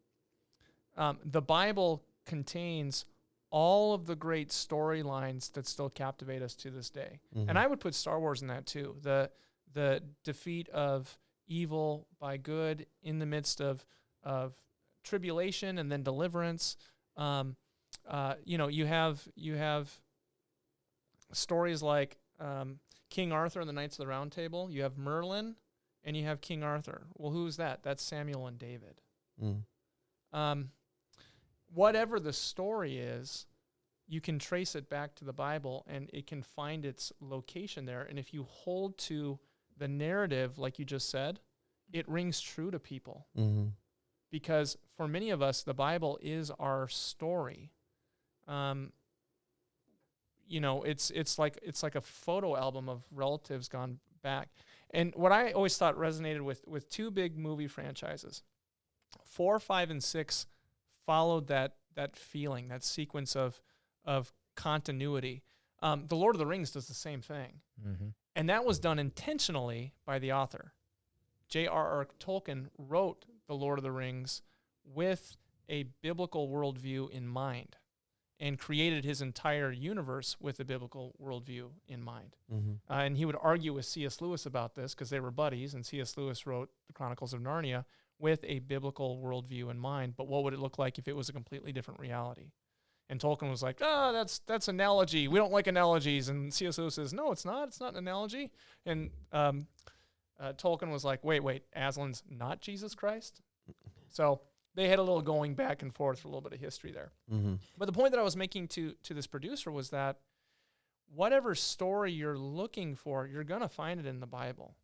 The Bible contains all of the great storylines that still captivate us to this day. Mm-hmm. And I would put Star Wars in that too. The defeat of evil by good in the midst of tribulation and then deliverance. You have stories like King Arthur and the Knights of the Round Table. You have Merlin and you have King Arthur. Well, who's that? That's Samuel and David. Whatever the story is, you can trace it back to the Bible, and it can find its location there. And if you hold to the narrative, like you just said, it rings true to people. Mm-hmm. Because for many of us, the Bible is our story. It's like a photo album of relatives gone back. And what I always thought resonated with 2 big movie franchises, 4, 5, and 6 followed that feeling, that sequence of continuity. The Lord of the Rings does the same thing. Mm-hmm. And that was done intentionally by the author. J.R.R. Tolkien wrote The Lord of the Rings with a biblical worldview in mind and created his entire universe with a biblical worldview in mind. Mm-hmm. And he would argue with C.S. Lewis about this because they were buddies, and C.S. Lewis wrote The Chronicles of Narnia with a biblical worldview in mind, but what would it look like if it was a completely different reality? And Tolkien was like, that's analogy. We don't like analogies. And C.S. Lewis says, no, it's not. It's not an analogy. And Tolkien was like, wait, Aslan's not Jesus Christ? So they had a little going back and forth for a little bit of history there. Mm-hmm. But the point that I was making to this producer was that whatever story you're looking for, you're going to find it in the Bible.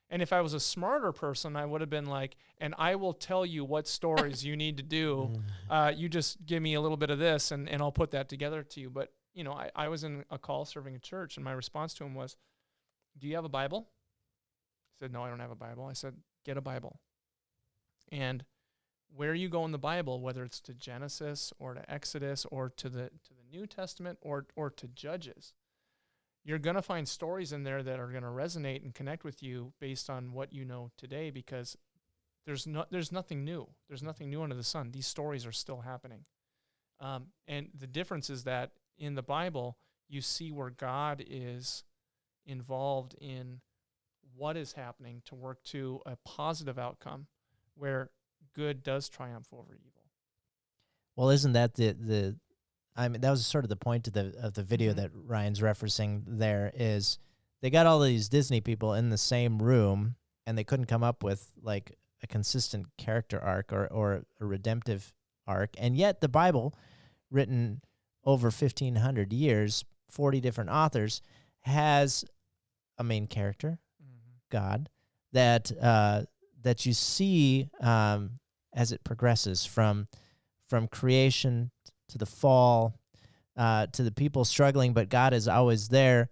And if I was a smarter person, I would have been like, and I will tell you what stories you need to do. You just give me a little bit of this, and I'll put that together to you. But, you know, I was in a call serving a church, and my response to him was, do you have a Bible? He said, no, I don't have a Bible. I said, get a Bible. And where you go in the Bible, whether it's to Genesis or to Exodus or to the New Testament or to Judges, you're going to find stories in there that are going to resonate and connect with you based on what you know today, because there's nothing new. There's nothing new under the sun. These stories are still happening. And the difference is that in the Bible, you see where God is involved in what is happening to work to a positive outcome where good does triumph over evil. Well, isn't that the I mean, that was sort of the point of the video that Ryan's referencing there, is they got all these Disney people in the same room and they couldn't come up with like a consistent character arc or a redemptive arc. And yet the Bible, written over 1,500 years, 40 different authors, has a main character, God, that you see as it progresses from creation to the fall, to the people struggling, but God is always there,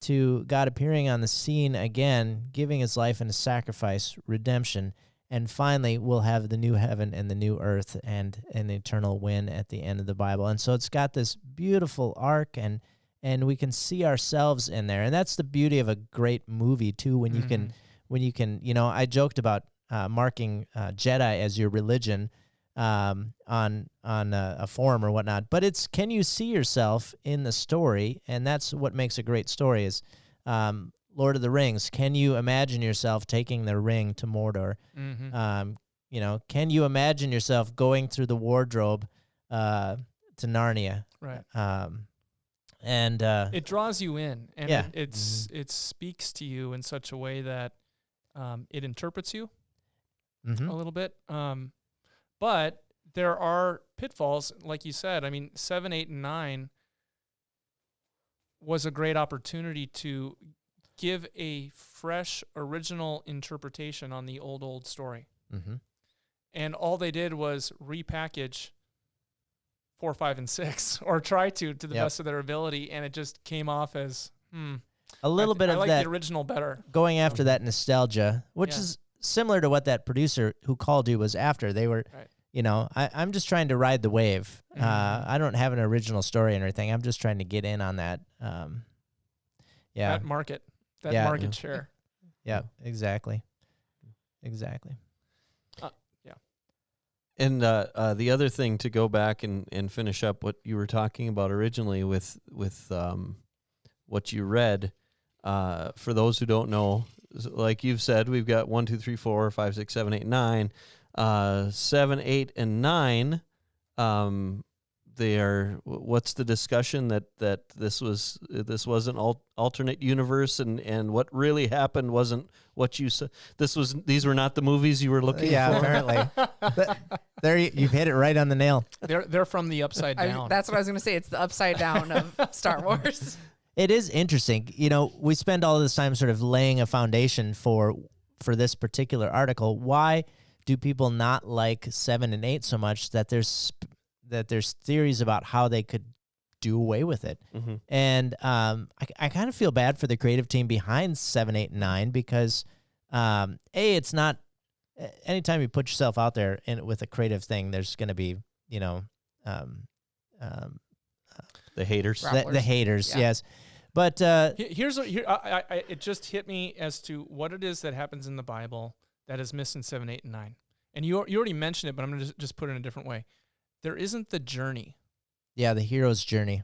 to God appearing on the scene again, giving his life in a sacrifice, redemption, and finally we'll have the new heaven and the new earth and an eternal win at the end of the Bible. And so it's got this beautiful arc, and we can see ourselves in there. And that's the beauty of a great movie too, when you can, you know, I joked about marking Jedi as your religion on a forum or whatnot, but it's, can you see yourself in the story? And that's what makes a great story is Lord of the Rings. Can you imagine yourself taking the ring to Mordor? You know, can you imagine yourself going through the wardrobe to Narnia? Right. And it draws you in, and yeah. it speaks to you in such a way that it interprets you a little bit. But there are pitfalls, like you said. I mean, 7, 8, and 9 was a great opportunity to give a fresh, original interpretation on the old story. And all they did was repackage 4, 5, and 6, or try to the best of their ability, and it just came off as a little bit of I like that the original better. Going after that nostalgia, which is similar to what that producer who called you was after. They were, you know, I'm just trying to ride the wave. I don't have an original story or anything. I'm just trying to get in on that. That market share. Yeah, exactly. And the other thing, to go back and finish up what you were talking about originally with what you read, for those who don't know, like you've said, we've got 1, 2, 3, 4, 5, 6, 7, 8, 9. 7, 8, and 9. They are. What's the discussion that this was an alternate universe, and what really happened wasn't what you said. These were not the movies you were looking for. Apparently. There, you've hit it right on the nail. They're from the upside down. That's what I was going to say. It's the upside down of Star Wars. It is interesting. You know, we spend all of this time sort of laying a foundation for this particular article. Why do people not like 7 and 8 so much that there's theories about how they could do away with it? And I kind of feel bad for the creative team behind 7, 8, and 9, because it's not, anytime you put yourself out there with a creative thing, there's going to be, you know, the haters. The haters, yes. But it just hit me as to what it is that happens in the Bible that is missed in 7, 8, and 9. And you already mentioned it, but I'm going to just put it in a different way. There isn't the journey. Yeah, the hero's journey.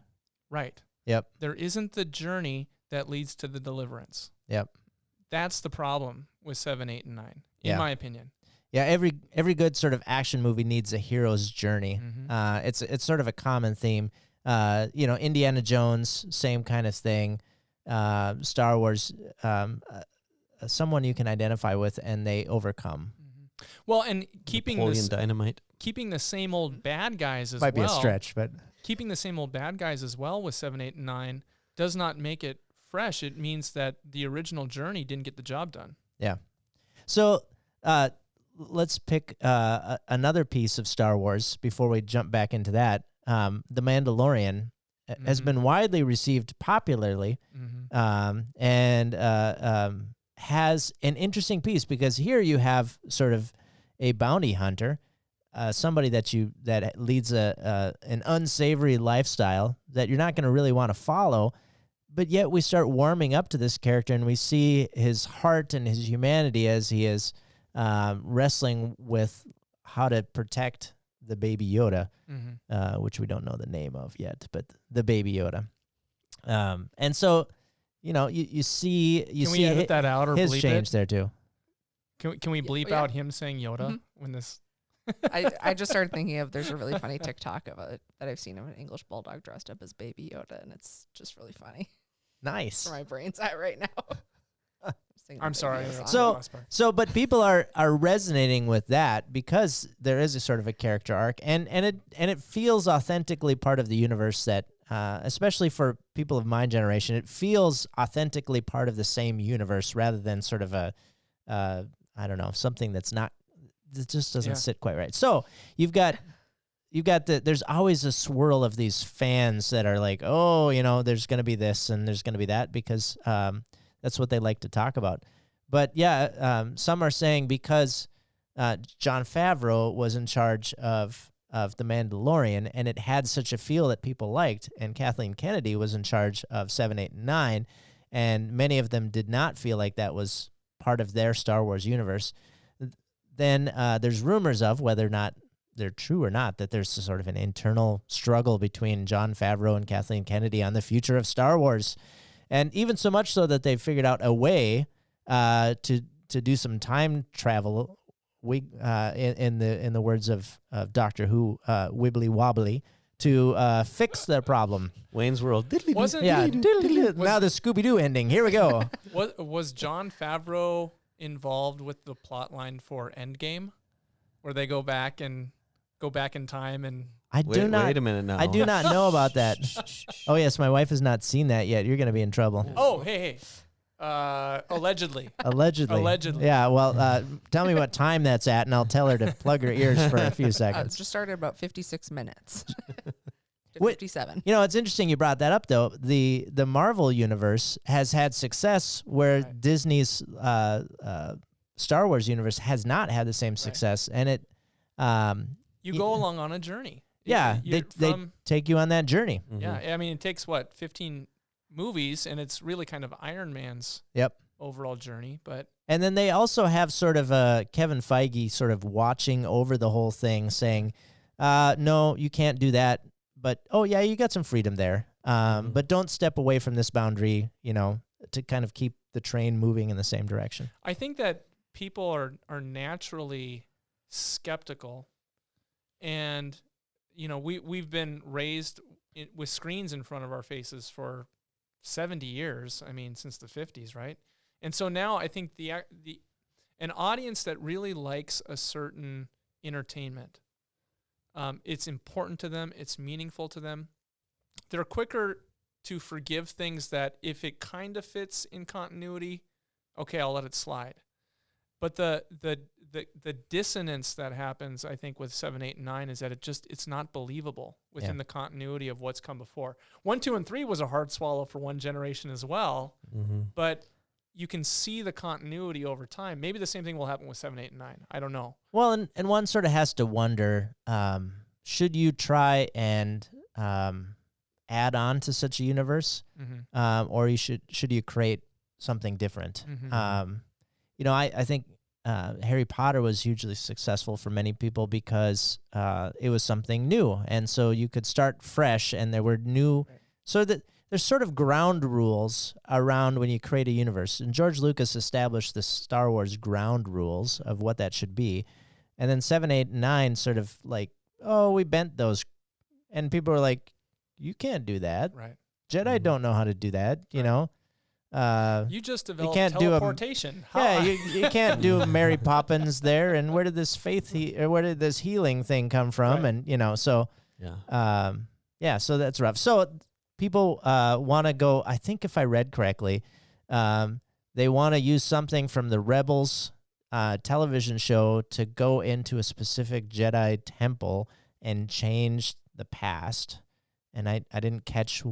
Right. Yep. There isn't the journey that leads to the deliverance. Yep. That's the problem with 7, 8, and 9, in my opinion. Yeah, every good sort of action movie needs a hero's journey. It's sort of a common theme Indiana Jones, same kind of thing. Star Wars, someone you can identify with, and they overcome. Well, and keeping Napoleon Dynamite. keeping the same old bad guys as Might well. be a stretch, but Keeping the same old bad guys as well with 7, 8, and 9 does not make it fresh. It means that the original journey didn't get the job done. yeah. So let's pick another piece of Star Wars before we jump back into that. The Mandalorian has been widely received popularly, and has an interesting piece, because here you have sort of a bounty hunter, somebody that leads an unsavory lifestyle that you're not going to really want to follow, but yet we start warming up to this character, and we see his heart and his humanity as he is wrestling with how to protect the baby Yoda, which we don't know the name of yet, but the baby Yoda. And so, you see Can we edit that out or his bleep change it? there too. Can we bleep yeah. out him saying Yoda when this? I just started thinking of, there's a really funny TikTok of it that I've seen of an English bulldog dressed up as Baby Yoda, and it's just really funny. Nice. Where my brain's at right now. I'm sorry. But people are resonating with that because there is a sort of a character arc, and it feels authentically part of the universe that, especially for people of my generation, it feels authentically part of the same universe rather than sort of something that just doesn't sit quite right. So you've got there's always a swirl of these fans that are like, there's going to be this and there's going to be that, because that's what they like to talk about. But some are saying because Jon Favreau was in charge of The Mandalorian, and it had such a feel that people liked, and Kathleen Kennedy was in charge of 7, 8, and 9, and many of them did not feel like that was part of their Star Wars universe, then there's rumors of, whether or not they're true or not, that there's sort of an internal struggle between Jon Favreau and Kathleen Kennedy on the future of Star Wars. And even so much so that they've figured out a way to do some time travel. In the words of Doctor Who, wibbly wobbly, to fix the problem. Wayne's World. Wasn't now the Scooby-Doo ending. Here we go. Was Jon Favreau involved with the plot line for Endgame, where they go back in time and? Wait a minute now. I do not know about that. Oh, yes, my wife has not seen that yet. You're going to be in trouble. Oh, hey. Allegedly. Allegedly. Yeah, well, tell me what time that's at, and I'll tell her to plug her ears for a few It seconds. just started about 56 minutes. To Wait, 57. It's interesting you brought that up, though. The Marvel universe has had success where Disney's Star Wars universe has not had the same success, and it... you go along on a journey. Yeah, they take you on that journey. Yeah, I mean, it takes, 15 movies, and it's really kind of Iron Man's overall journey. But and then they also have sort of Kevin Feige sort of watching over the whole thing, saying, no, you can't do that. But, you got some freedom there. But don't step away from this boundary, to kind of keep the train moving in the same direction. I think that people are naturally skeptical, and we've been raised with screens in front of our faces for 70 years. I mean, since the 50s, right? And so now I think an audience that really likes a certain entertainment, it's important to them, it's meaningful to them. They're quicker to forgive things that if it kind of fits in continuity, okay, I'll let it slide. But the dissonance that happens, I think, with 7, 8, and 9 is that it's not believable within the continuity of what's come before. 1, 2, and 3 was a hard swallow for one generation as well, but you can see the continuity over time. Maybe the same thing will happen with 7, 8, and 9. I don't know. Well, and one sort of has to wonder, should you try and add on to such a universe, or should you create something different? I think Harry Potter was hugely successful for many people because it was something new, and so you could start fresh, and there were new. So that there's sort of ground rules around when you create a universe, and George Lucas established the Star Wars ground rules of what that should be, and then 7, 8, and 9 sort of like, we bent those, and people were like, you can't do that. Right. Jedi don't know how to do that, you know. You just developed can't do teleportation. Yeah, you can't do Mary Poppins there. And where did this where did this healing thing come from? Right. And, you know, so, Yeah. so that's rough. So people want to go, I think if I read correctly, they want to use something from the Rebels television show to go into a specific Jedi temple and change the past. And I didn't catch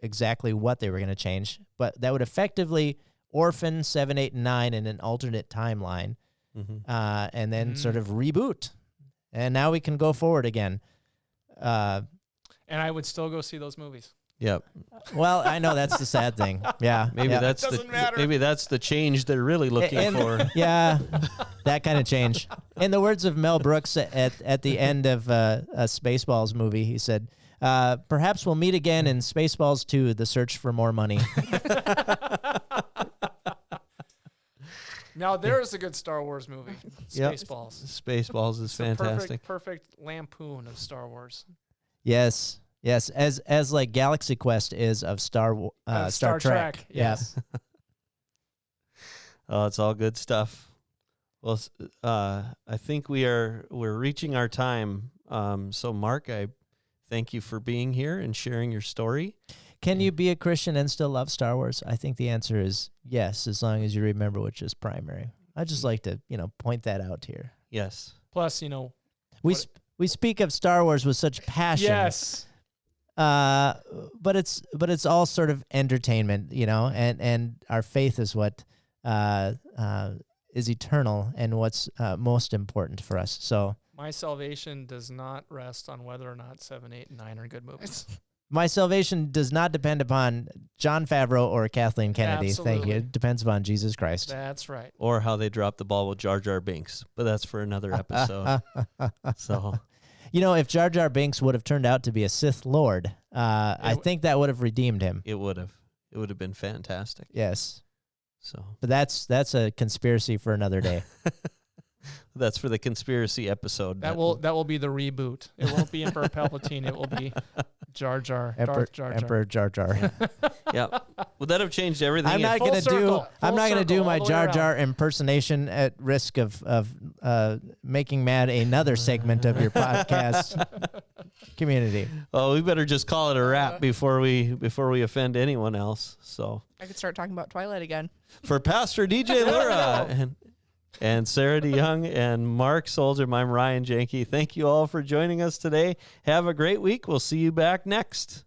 exactly what they were going to change, but that would effectively orphan 7, 8, and 9 in an alternate timeline, and then sort of reboot. And now we can go forward again. And I would still go see those movies. Yep. Well, I know that's the sad thing. Yeah. Maybe that's the change they're really looking for. Yeah, that kind of change. In the words of Mel Brooks at the end of a Spaceballs movie, he said, perhaps we'll meet again in Spaceballs 2, The Search for More Money. Now, there's a good Star Wars movie, Yep. Spaceballs. Spaceballs is It's fantastic. a perfect lampoon of Star Wars. Yes. As like Galaxy Quest is of Star Trek. Yes. Oh, it's all good stuff. Well, I think we're reaching our time. So, Mark, I thank you for being here and sharing your story. Can you be a Christian and still love Star Wars? I think the answer is yes, as long as you remember which is primary. I just like to, point that out here. Yes. Plus, we speak of Star Wars with such passion. Yes. But it's all sort of entertainment, and our faith is what is eternal and what's most important for us. So my salvation does not rest on whether or not 7, 8, and 9 are good movies. my salvation does not depend upon John Favreau or Kathleen Kennedy. Absolutely. Thank you. It depends upon Jesus Christ. That's right. Or how they dropped the ball with Jar Jar Binks, but that's for another episode. So, if Jar Jar Binks would have turned out to be a Sith Lord, I think that would have redeemed him. it would have been fantastic. Yes. So But that's a conspiracy for another day. that's for the conspiracy episode. That will be the reboot. It won't be Emperor Palpatine. It will be Jar Jar. Darth Jar Jar. Emperor Jar Jar. Yeah. Would that have changed everything? I'm not Full gonna circle. I'm Full not gonna do circle my all the way Jar around. Jar impersonation at risk of making mad another segment of your podcast community. Oh, we better just call it a wrap before we offend anyone else. So I could start talking about Twilight again. for Pastor DJ Lura and Sarah DeYoung and Mark Solhjem, I'm Ryan Janke. Thank you all for joining us today. Have a great week. We'll see you back next.